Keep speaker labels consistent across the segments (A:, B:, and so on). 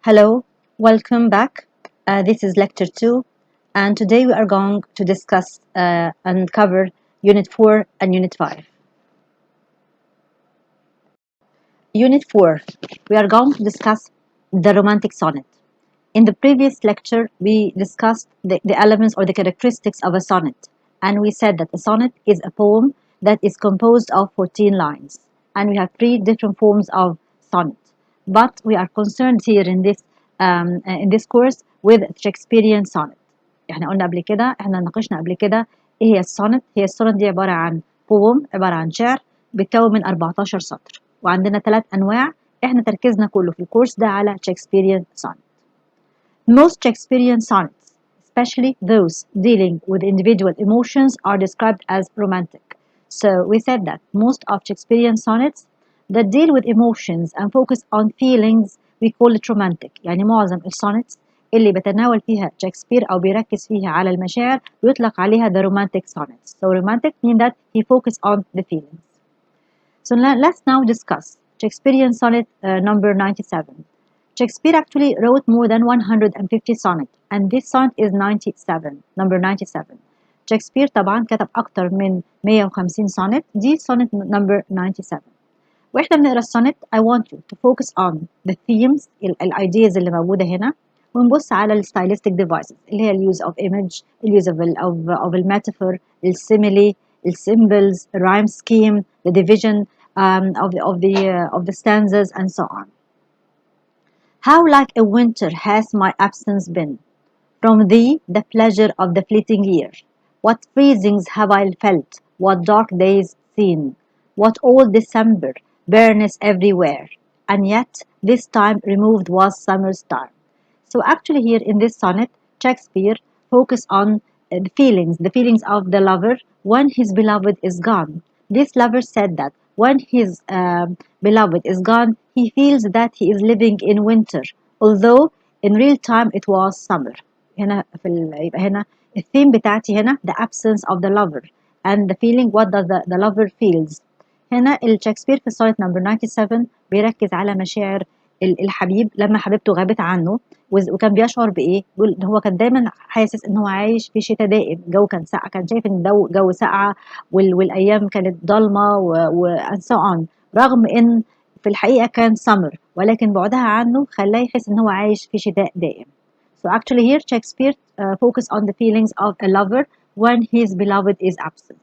A: Hello, welcome back. This is Lecture 2, and today we are going to discuss and cover Unit 4 and Unit 5. Unit 4, we are going to discuss the romantic sonnet. In the previous lecture, we discussed the elements or the characteristics of a sonnet, and we said that a sonnet is a poem that is composed of 14 lines, and we have 3 different forms of sonnet. But we are concerned here in this course with Shakespearean sonnet. احنا قلنا قبل كده ناقشنا قبل كده ايه هي السونت. هي السونت دي عبارة عن poem، عبارة عن شعر بيتكون من 14 سطر، وعندنا 3 أنواع. احنا تركيزنا كله في الكورس ده على Shakespearean sonnet. Most Shakespearean sonnets, especially those dealing with individual emotions, are described as romantic. So we said that most of Shakespearean sonnets that deal with emotions and focus on feelings we call it romantic. يعني معظم السونتس اللي بتناول فيها شكسبير أو بيركز فيها على المشاعر بيطلق عليها the romantic sonnets. So romantic means that he focuses on the feelings. So let's now discuss Shakespearean sonnet number 97. Shakespeare actually wrote more than 150 sonnets, and this sonnet is 97, number 97. Shakespeare طبعا كتب أكتر من 150 sonnet، دي sonnet number 97. وإحنا بنقرأ السونت I want you to focus on the themes، ideas اللي موجودة هنا، ونبص على ال stylistic devices اللي هي ال use of image، ال use of ال metaphor، ال simile، ال symbols، the rhyme scheme، the division of the stanzas and so on. How like a winter has my absence been from thee, the pleasure of the fleeting year. What freezings have I felt, what dark days seen, what old December bareness everywhere, and yet this time removed was summer's time. So actually here in this sonnet, Shakespeare focused on the feelings of the lover when his beloved is gone. This lover said that when his beloved is gone, he feels that he is living in winter, although in real time it was summer. هنا يبقى هنا الثيم بتاعتي هنا the absence of the lover and the feeling what does the lover feels. هنا الشكسبير في السونت نمبر 97 بيركز على مشاعر الحبيب لما حبيبته غابت عنه، وكان بيشعر بايه؟ بيقول هو كان دايما حاسس ان هو عايش في شتاء دائم، الجو كان ساقع، كان شايف ان الجو ساقعه والايام كانت ضلمه and so on، رغم ان في الحقيقه كان سمر، ولكن بعدها عنه خلاه يحس ان هو عايش في شتاء دائم. So actually here Shakespeare focus on the feelings of a lover when his beloved is absent.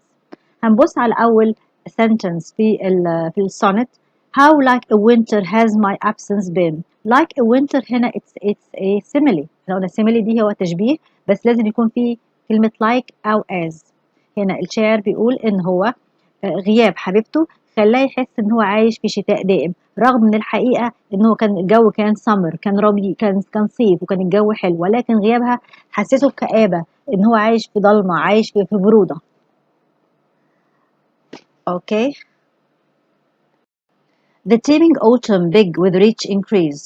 A: هنبص على أول sentence في السونت. How like a winter has my absence been. Like a winter هنا it's a simile. لو قلنا simile دي هو تشبيه، بس لازم يكون في كلمة like أو as. هنا الشاعر بيقول إن هو غياب حبيبته خلاه يحس إن هو عايش في شتاء دائم، رغم من الحقيقة إن هو كان الجو كان سمر، كان ربيع، كان صيف، وكان الجو حلو، ولكن غيابها حسسه بكآبة، إن هو عايش في ضلمة، عايش في برودة. Okay. The teeming autumn big with rich increase,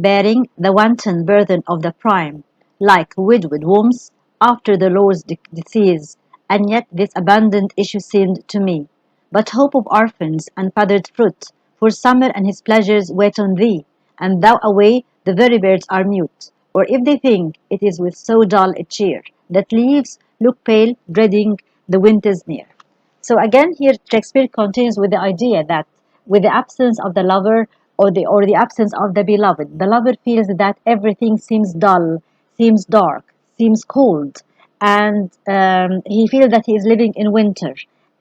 A: bearing the wanton burthen of the prime, like widowed wombs after the Lord's decease, and yet this abundant issue seemed to me, but hope of orphans and feathered fruit, for summer and his pleasures wait on thee, and thou away the very birds are mute, or if they think it is with so dull a cheer, that leaves look pale, dreading the winter's near. So again here Shakespeare continues with the idea that with the absence of the lover or the absence of the beloved, the lover feels that everything seems dull, seems dark, seems cold, and he feels that he is living in winter.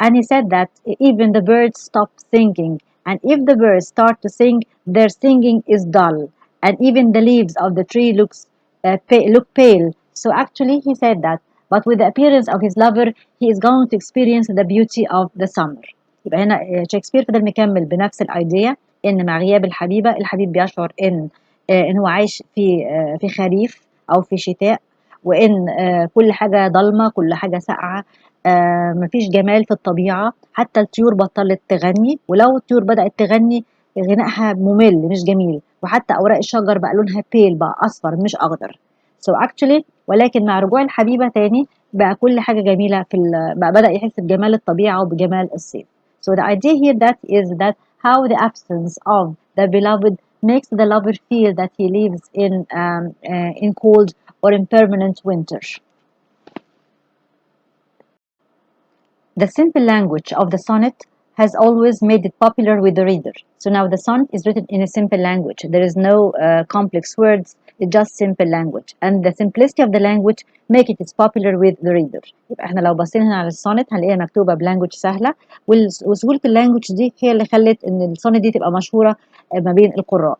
A: And he said that even the birds stop singing, and if the birds start to sing, their singing is dull, and even the leaves of the tree look pale. So actually he said that, but with the appearance of his lover, he is going to experience the beauty of the summer. يبقى هنا شكسبير فضل مكمل بنفس الايديا ان مع غياب الحبيبه الحبيب بيشعر ان هو عايش في خريف او في شتاء، وان كل حاجه ضلمه، كل حاجه ساقعه، مفيش جمال في الطبيعه، حتى الطيور بطلت تغني، ولو الطيور بدات تغني غنائها ممل مش جميل، وحتى اوراق الشجر بقى لونها بيل، بقى اصفر مش اخضر. So actually ولكن مع رجوع الحبيبه تاني بقى كل حاجه جميله بقى بدأ يحس بجمال الطبيعه وبجمال الصيف. So the idea here that is that how the absence of the beloved makes the lover feel that he lives in cold or impermanent winter. The simple language of the sonnet has always made it popular with the reader. So now the sonnet is written in a simple language. There is no complex words, it's just simple language. And the simplicity of the language make it is popular with the reader. يبقى احنا لو بصينا هنا على السونت هنلاقيها مكتوبة بلانجوج سهلة وسهولة اللانجوج دي هي اللي خلت ان السونت دي تبقى مشهورة ما بين القراء.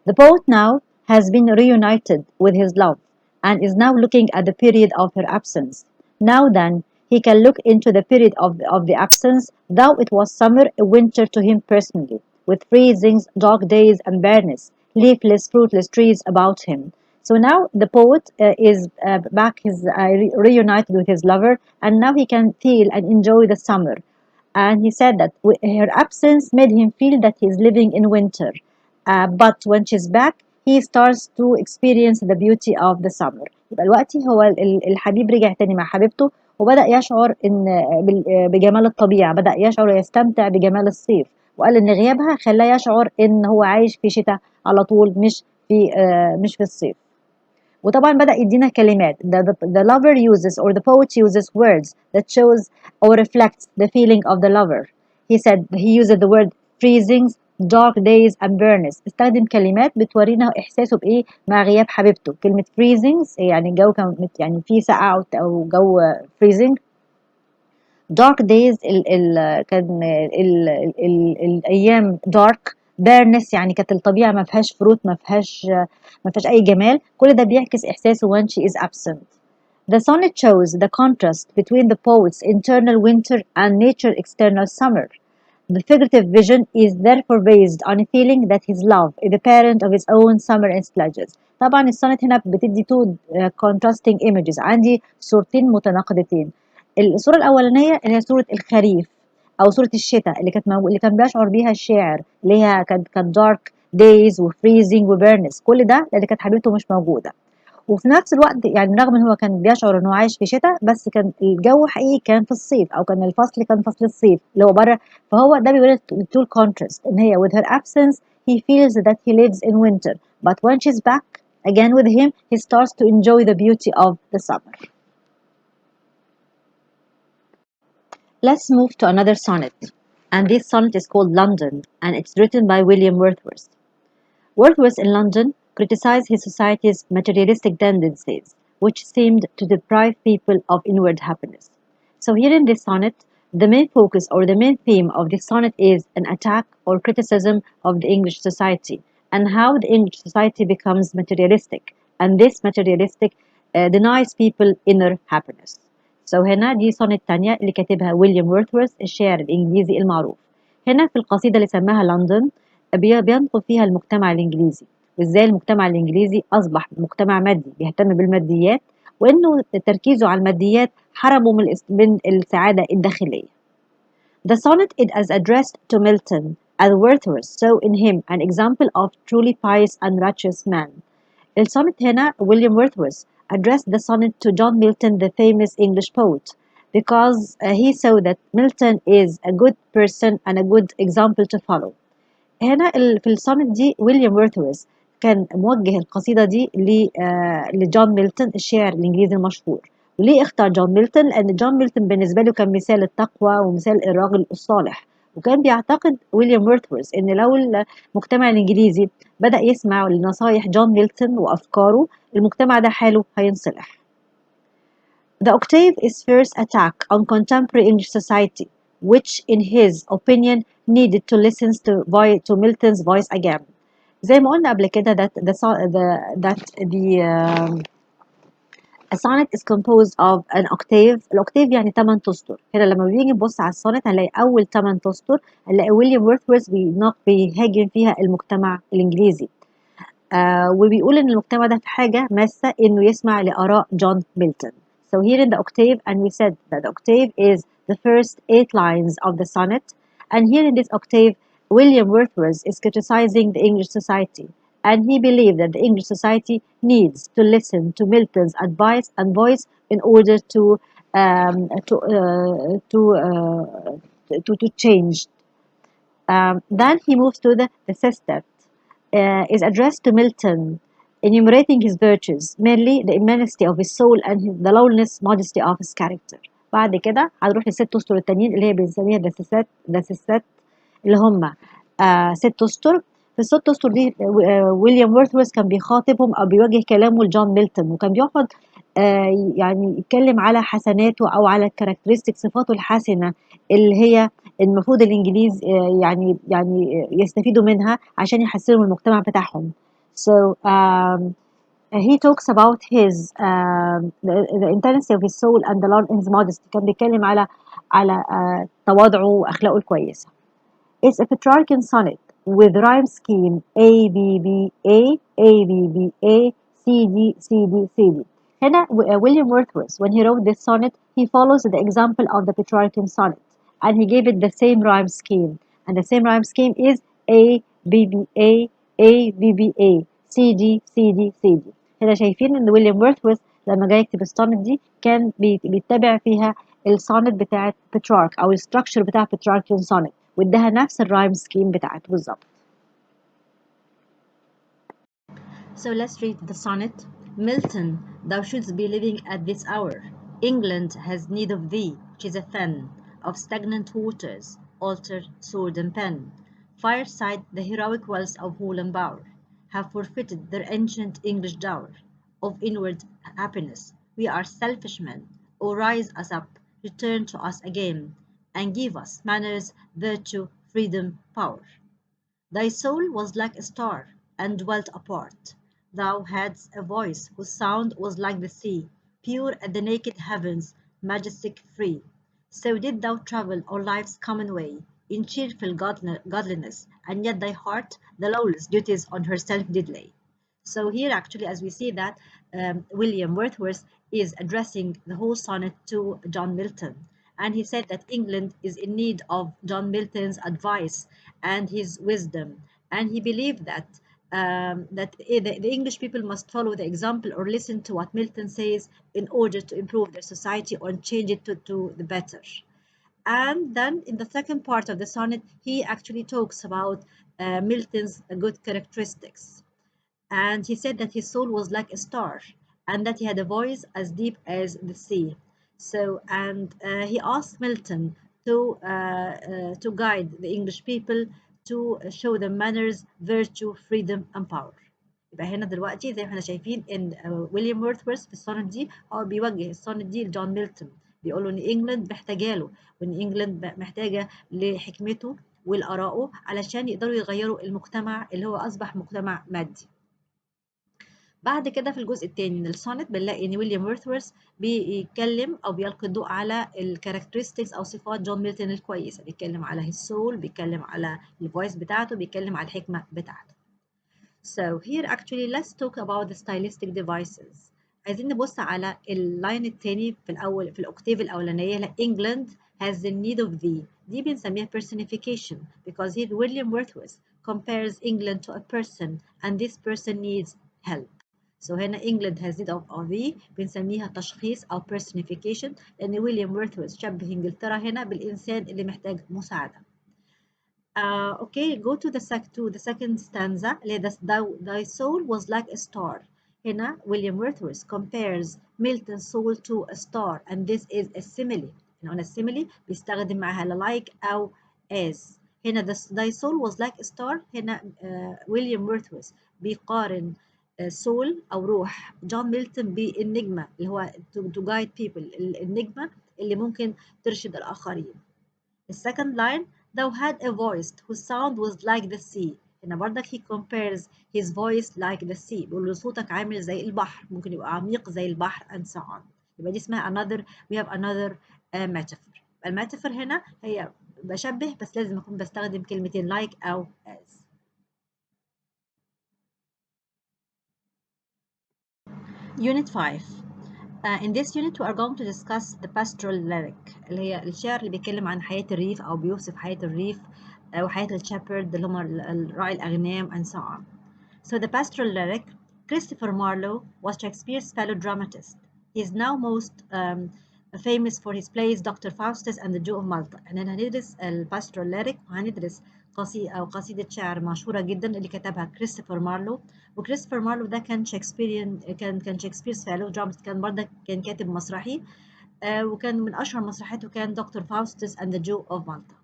A: The poet now has been reunited with his love and is now looking at the period of her absence. Now then, he can look into the period of the absence, though it was summer, winter to him personally, with freezings, dark days, and bareness, leafless, fruitless trees about him. So now the poet is back, he's reunited with his lover, and now he can feel and enjoy the summer. And he said that her absence made him feel that he's living in winter. But when she's back, he starts to experience the beauty of the summer. يبقى دلوقتي هو الحبيب رجع تاني مع حبيبته وبدأ يشعر إن بجمال الطبيعة، بدأ يشعر ويستمتع بجمال الصيف، وقال إن غيابها خلاه يشعر إن هو عايش في شتاء على طول مش في الصيف. وطبعا بدأ يدينا كلمات. The lover uses or the poet uses words that shows or reflects the feeling of the lover. He said he uses the word freezings, dark days and bareness. استخدم كلمات بتورينا إحساسه بإيه مع غياب حبيبته. كلمة freezings يعني الجو كان يعني فيه سقعة أو جو freezing. dark days كان الأيام dark. bareness يعني كانت الطبيعة ما فيهاش فروت ما فيهاش أي جمال. كل ده بيعكس إحساسه when she is absent. The sonnet shows the contrast between the poet's internal winter and nature's external summer. The figurative vision is therefore based on a feeling that his love is the parent of his own summer and sledges. طبعا السونت هنا بتدي two contrasting images. عندي صورتين متناقضتين. الصورة الأولانية اللي هي صورة الخريف أو صورة الشتاء اللي كان بيشعر بيها الشاعر اللي هي كانت dark days وفريزنج وبيرنس. كل ده لأن كانت حبيبته مش موجودة. وفي نفس الوقت يعني رغم ان هو كان بيشعر انه عايش في شتاء بس كان الجو حقيقي كان في الصيف او كان الفصل كان فصل الصيف اللي هو بره. فهو ده بيقول التول كونتراست ان هي with her absence he feels that he lives in winter but when she's back again with him he starts to enjoy the beauty of the summer. Let's move to another sonnet, and this sonnet is called London and it's written by William Wordsworth. Wordsworth in London criticized his society's materialistic tendencies, which seemed to deprive people of inward happiness. So here in this sonnet, the main focus or the main theme of this sonnet is an attack or criticism of the English society and how the English society becomes materialistic, and this materialistic denies people inner happiness. So هنا دي sonnet تانية اللي كاتبها ويليام وورثورث الشاعر الإنجليزي المعروف. هنا في القصيدة اللي سماها لندن بينقل فيها المجتمع الإنجليزي وإزاي المجتمع الإنجليزي أصبح مجتمع مادي بيهتم بالماديات وإنه تركيزه على الماديات حرمه من السعادة الداخلية. The sonnet is addressed to Milton as Wordsworth saw in him an example of truly pious and righteous man. السونت هنا William Wordsworth addressed the sonnet to John Milton, the famous English poet, because he saw that Milton is a good person and a good example to follow. هنا في السونت دي ويليام وورثورث كان موجه القصيدة دي لجون ميلتون الشاعر الإنجليزي المشهور. وليه اختار جون ميلتون؟ لأن جون ميلتون بالنسبة له كان مثال التقوى ومثال الراجل الصالح. وكان بيعتقد ويليام وورثورث إن لو المجتمع الإنجليزي بدأ يسمع لنصايح جون ميلتون وأفكاره المجتمع ده حاله هينصلح. The octave is first attack on contemporary English society, which in his opinion needed to listen to Milton's voice again. زي ما قلنا قبل كده a sonnet is composed of an octave. الأوكتيف يعني 8 أسطر. هنا لما بنيجي نبص على السونت هنلاقي أول 8 أسطر هنلاقي ويليام وورثورث بيهاجم فيها المجتمع الإنجليزي. وبيقول إن المجتمع ده في حاجة ماسة إنه يسمع لآراء جون ميلتون. So here in the octave, and we said that the octave is the first 8 lines of the sonnet. And here in this octave, William Wordsworth is criticizing the English society. And he believed that the English society needs to listen to Milton's advice and voice in order to change. Then he moves to the sister. is addressed to Milton, enumerating his virtues, mainly the immensity of his soul and the lowliness, modesty of his character. بعد كده هنروح للست أسطر التانيين اللي هي بنسميها دسيسات اللي هم 6 أسطر. في الست أسطر دي ويليام وورثورث كان بيخاطبهم أو بيوجه كلامه لجون ميلتون، وكان بيقعد يعني يتكلم على حسناته أو على الكاركترستيك صفاته الحسنة اللي هي المفروض الإنجليز يعني يستفيدوا منها عشان يحسنوا من المجتمع بتاعهم. So he talks about the intensity of his soul and his modesty. كان بيتكلم على تواضعه وأخلاقه الكويسة. It's a Petrarchan sonnet with rhyme scheme A B B A A B B A C D C D C D. هنا William Wordsworth, when he wrote this sonnet, he follows the example of the Petrarchan sonnet, and he gave it the same rhyme scheme. And the same rhyme scheme is A B B A A B B A C D C D C D. هنا شايفين إن ويليام وورثورث لما جاي يكتب السونت دي كان بيتبع فيها السونت بتاعت بترارك أو الستراكشر بتاع بتراركيان سونت، واداها نفس الرايم سكيم بتاعته بالظبط. So let's read the sonnet. Milton, thou shouldst be living at this hour. England has need of thee, which is a fen of stagnant waters, altar, sword, and pen. Fireside, the heroic wells of Hall and Bower have forfeited their ancient English dower of inward happiness. We are selfish men. O rise us up, return to us again, and give us manners, virtue, freedom, power. Thy soul was like a star, and dwelt apart. Thou hadst a voice whose sound was like the sea, pure as the naked heavens, majestic, free. So did thou travel on life's common way, in cheerful godliness, and yet thy heart the lawless duties on herself did lay. So here actually, as we see that William Wordsworth is addressing the whole sonnet to John Milton. And he said that England is in need of John Milton's advice and his wisdom. And he believed that the English people must follow the example or listen to what Milton says in order to improve their society or change it to the better. And then in the second part of the sonnet, he actually talks about Milton's good characteristics. And he said that his soul was like a star and that he had a voice as deep as the sea. So, and he asked Milton to guide the English people to show them manners, virtue, freedom, and power. يبقى هنا دلوقتي زي ما احنا شايفين ان ويليام وورثورث في السونت دي هو بيوجه السونت دي لجون ميلتون، بيقول له ان انجلند محتاجه له، وان انجلند محتاجه لحكمته ولآرائه علشان يقدروا يغيروا المجتمع اللي هو اصبح مجتمع مادي. بعد كده في الجزء الثاني من السونت بنلاقي ان ويليام وورثورث بيتكلم او بيلقي الضوء على الكاركترستكس او صفات جون ميلتون الكويسه، بيتكلم على his soul، بيتكلم على الفويس بتاعته، بيتكلم على الحكمه بتاعته. So here actually let's talk about the stylistic devices. عايزين نبص على اللاين الثاني في الاول في الاوكتيف الاولانيه لا England has the need of thee، دي بنسميها personification because here William Wordsworth compares England to a person and this person needs help. So هنا England has need of thee بنسميها تشخيص أو personification لأن ويليام وورثورث شبه إنجلترا هنا بالإنسان اللي محتاج مساعدة. Okay, go to the second stanza اللي thy soul was like a star. هنا William Wordsworth compares Milton's soul to a star and this is a simile. هنا قلنا simile بيستخدم معها like أو as. هنا thy soul was like a star. هنا William Wordsworth بيقارن soul أو روح جون ميلتون بالنجمة اللي هو to guide people، النجمة اللي ممكن ترشد الآخرين. The second line thou had a voice whose sound was like the sea. هنا برضك he compares his voice like the sea، بيقول له صوتك عامل زي البحر، ممكن يبقى عميق زي البحر and so on. يبقى دي اسمها another we have another metaphor. الميتافور هنا هي بشبه بس لازم أكون بستخدم كلمتين like أو as. Unit 5. In this unit we are going to discuss the pastoral lyric اللي هي الشعر اللي بيتكلم عن حياة الريف أو بيوصف حياة الريف وحياة الشيبرد اللي هم راعي الأغنام and so on. So the pastoral lyric, Christopher Marlowe was Shakespeare's fellow dramatist. He is now most famous for his plays Dr. Faustus and the Jew of Malta. احنا هندرس الباسترال ليريك وهندرس قصيدة شعر مشهورة جدا اللي كتبها كريستوفر مارلو. وكريستوفر مارلو ده كان شكسبيريان، كان شكسبيرز فالو درامست، كان برضه كان كاتب مسرحي، وكان من أشهر مسرحياته كان دكتور فاوستس and the Jew of Malta.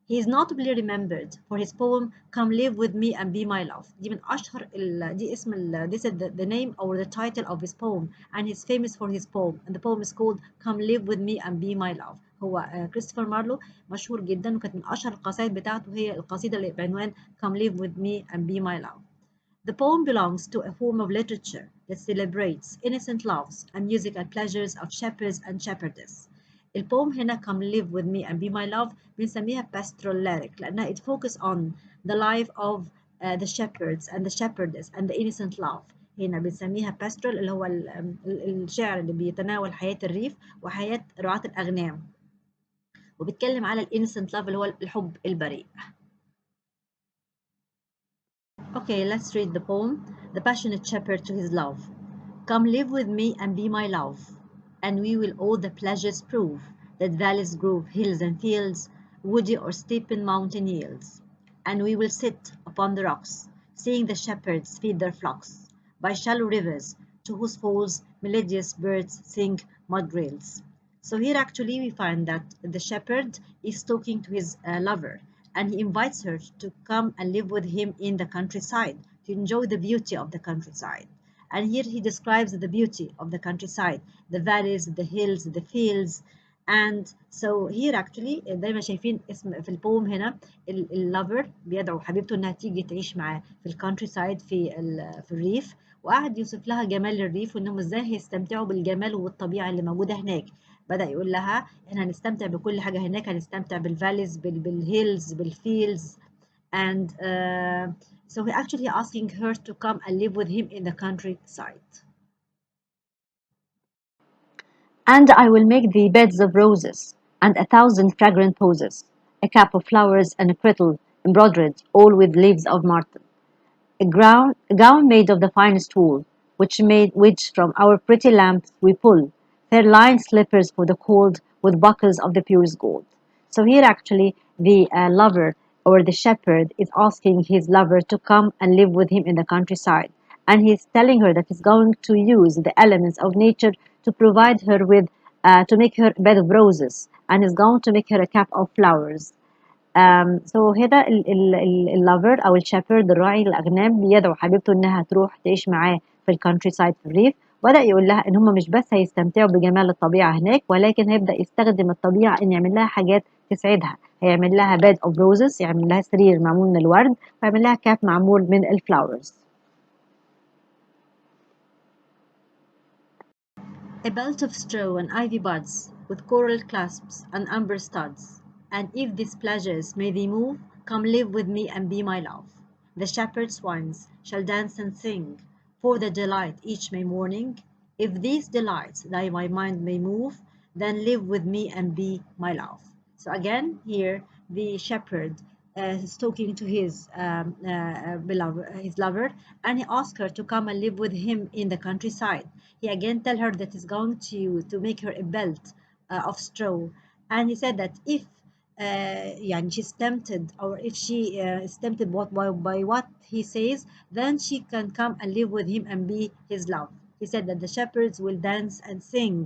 A: He is notably remembered for his poem Come Live With Me and Be My Love. دي من أشهر دي اسم this is the name or the title of his poem, and he's famous for his poem, and the poem is called Come Live With Me and Be My Love. هو كريستوفر مارلو مشهور جدا، وكانت من أشهر القصائد بتاعته هي القصيدة اللي بعنوان Come Live With Me and Be My Love. The poem belongs to a form of literature that celebrates innocent loves and musical pleasures of shepherds and shepherdess. البوم هنا Come Live With Me and Be My Love بنسميها pastoral lyric لأنها it focus on the life of the shepherds and the shepherdess and the innocent love. هنا بنسميها pastoral اللي هو الشعر اللي بيتناول حياة الريف وحياة رعاة الأغنام، وبيتكلم على innocent love اللي هو الحب البريء. Okay, let's read the poem. The passionate shepherd to his love. Come live with me and be my love, and we will all the pleasures prove that valleys, grove, hills and fields, woody or steep and mountain yields. And we will sit upon the rocks, seeing the shepherds feed their flocks by shallow rivers, to whose falls melodious birds sing madrigals. So here actually we find that the shepherd is talking to his lover, and he invites her to come and live with him in the countryside to enjoy the beauty of the countryside. And here he describes the beauty of the countryside, the valleys, the hills, the fields. And so here actually دايما شايفين اسم في البوم هنا اللافر بيدعو حبيبته انها تيجي تعيش معاه في الكونتري في الريف، وقعد يوصف لها جمال الريف وانهم ازاي هيستمتعوا بالجمال والطبيعه اللي موجوده هناك. بدأ يقول لها احنا هنستمتع بكل حاجه هناك، هنستمتع بالفاليز بالهيلز بالفيلدز. And so he actually asking her to come and live with him in the countryside. And I will make thee beds of roses, and 1,000 fragrant posies, a cap of flowers and a kirtle embroidered all with leaves of myrtle, a gown made of the finest wool, which from our pretty lamps we pull, fair lined slippers for the cold, with buckles of the purest gold. So here actually the lover or the shepherd is asking his lover to come and live with him in the countryside, and he's telling her that he's going to use the elements of nature to provide her with to make her a bed of roses, and he's going to make her a cap of flowers. So هنا اللافر أو الشابرد الراعي الأغنام بيدعو حبيبته إنها تروح تعيش معاه في الكونتري سايد في الريف، وبدأ يقول لها إن هم مش بس هيستمتعوا بجمال الطبيعة هناك، ولكن هيبدأ يستخدم الطبيعة إن يعمل لها حاجات تسعدها. هيعمل لها bed of roses، يعمل لها سرير معمول من الورد، ويعمل لها كاب معمول من الفلاورز. A belt of straw and ivy buds, with coral clasps and amber studs. And if these pleasures may thee move, come live with me and be my love. The shepherd swines shall dance and sing, for the delight each May morning. If these delights thy my mind may move, then live with me and be my love. So again, here the shepherd is talking to his beloved, his lover, and he asks her to come and live with him in the countryside. He again tell her that he's going to make her a belt of straw, and he said that if يعني she's tempted, or if she is tempted by what he says, then she can come and live with him and be his love. He said that the shepherds will dance and sing,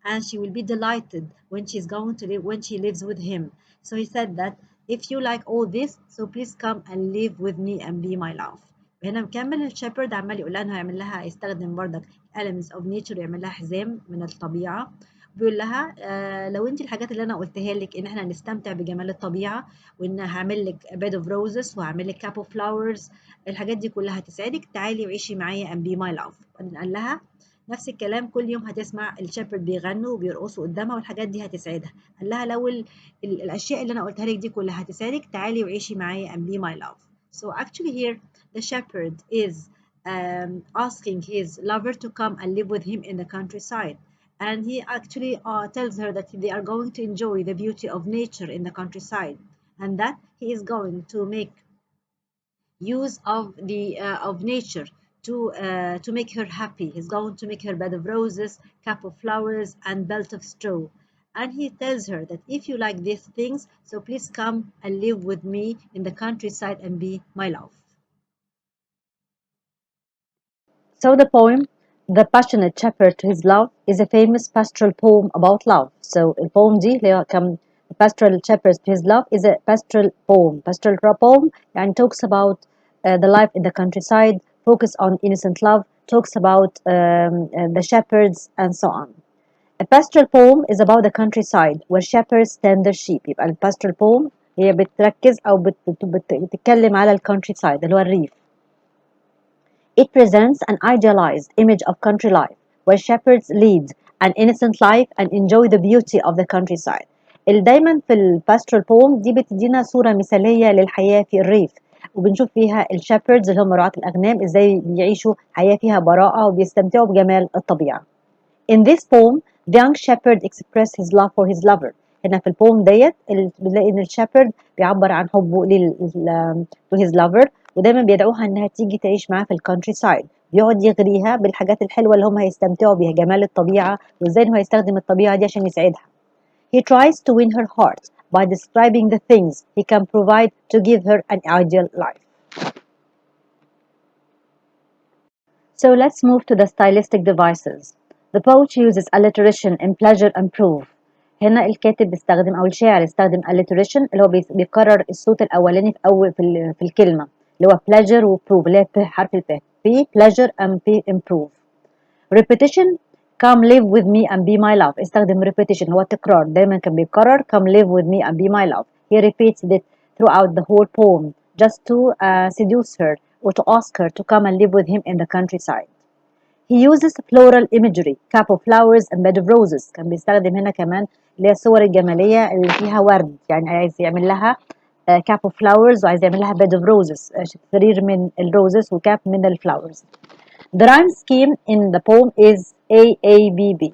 A: and she will be delighted when she's going to live when she lives with him. So he said that if you like all this, so please come and live with me and be my love. هنا مكمل الشيبرد عمال يقول لها انه هيعمل لها يستخدم بردك elements of nature، يعمل لها حزام من الطبيعه، بيقول لها لو انت الحاجات اللي انا قلتها لك ان احنا نستمتع بجمال الطبيعه، وان هعمل لك bed of roses وهعمل لك cap of flowers، الحاجات دي كلها هتسعدك، تعالي وعيشي معايا and be my love. قال لها نفس الكلام كل يوم هتسمع الشيبرد بيغنوا وبيرقصوا قدامها والحاجات دي هتسعدها. قال لها لو الاشياء اللي انا قلتها لك دي كلها هتسعدك، تعالي وعيشي معايا and be my love. So actually here the shepherd is asking his lover to come and live with him in the countryside, and he actually tells her that they are going to enjoy the beauty of nature in the countryside, and that he is going to make use of the of nature to make her happy. He's going to make her bed of roses, cup of flowers, and belt of straw. And he tells her that if you like these things, so please come and live with me in the countryside and be my love. So the poem, The Passionate Shepherd to His Love, is a famous pastoral poem about love. So البوم دي اللي هو كم Pastoral Shepherd to His Love is a pastoral poem. Pastoral poem يعني talks about the life in the countryside, focus on innocent love, talks about the shepherds and so on. A pastoral poem is about the countryside where shepherds tend their sheep. يبقى ال pastoral poem هي بتركز أو بتتكلم على ال countryside اللي هو الريف. It presents an idealized image of country life where shepherds lead an innocent life and enjoy the beauty of the countryside. دايما في ال pastoral poem دي بتدينا صورة مثالية للحياة في الريف وبنشوف فيها الشepherds اللي هم رعاة الأغنام ازاي بيعيشوا حياة فيها براءة وبيستمتعوا بجمال الطبيعة. In this poem, the young shepherd expressed his love for his lover. هنا في البوم ديت بنلاقي ان الشيبرد بيعبر عن حبه to his lover ودايما بيدعوها انها تيجي تعيش معاه في الكونتري سايد. بيقعد يغريها بالحاجات الحلوه اللي هم هيستمتعوا بيها جمال الطبيعه وازاي انه هيستخدم الطبيعه دي عشان يسعدها. He tries to win her heart by describing the things he can provide to give her an ideal life. So let's move to the stylistic devices. The poet uses alliteration in pleasure and proof. هنا الكاتب بيستخدم أو الشاعر يستخدم alliteration اللي هو بيكرر الصوت الأولاني في أول في الكلمة اللي هو pleasure و proof اللي هي حرف الب في pleasure and P improve. Repetition come live with me and be my love. استخدم repetition هو التكرار دايما كان بيكرر come live with me and be my love. He repeats it throughout the whole poem just to seduce her or to ask her to come and live with him in the countryside. He uses floral imagery, cup of flowers and bed of roses. كان بيستخدم هنا كمان اللي هي الصور الجمالية اللي فيها ورد يعني عايز يعمل لها cup of flowers وعايز يعمل لها bed of roses سرير من الروزز وكاب من الفلاورز. The rhyme scheme in the poem is A A B B.